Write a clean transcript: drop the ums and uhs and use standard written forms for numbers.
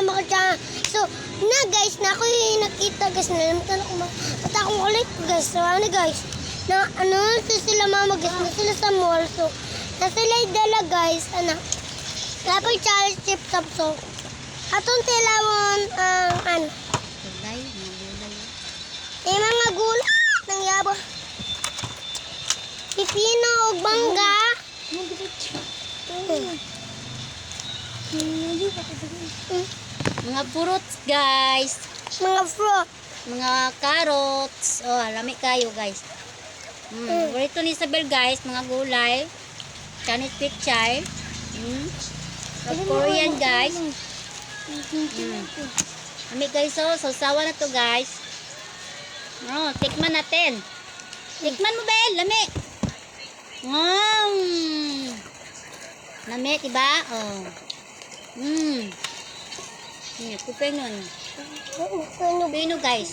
kasama ko dyan. So, na guys, na ako yung nakita guys. Nalimutan ako at akong ulit guys. So, ano guys, na ano, so sila mama guys, na sila sa mall. So, na sila dala guys, ano, napag challenge chip top. So, atong tilawon ang ano, Gulay, mga gulay. mga gulay ng yabo. Pipino o bangga. Mga fruits, guys. Mga fruit. Mga carrots. Oh, lami kayo, guys. Burrito ni Isabel, guys. Mga gulay. Chinese pichay. Korean, guys. Lami guys, oh. Sausawa na to, guys. Oh, tikman natin. Tikman mo, Bel. Lami. Lami, diba? Oh. Kupay nun. Kupay guys.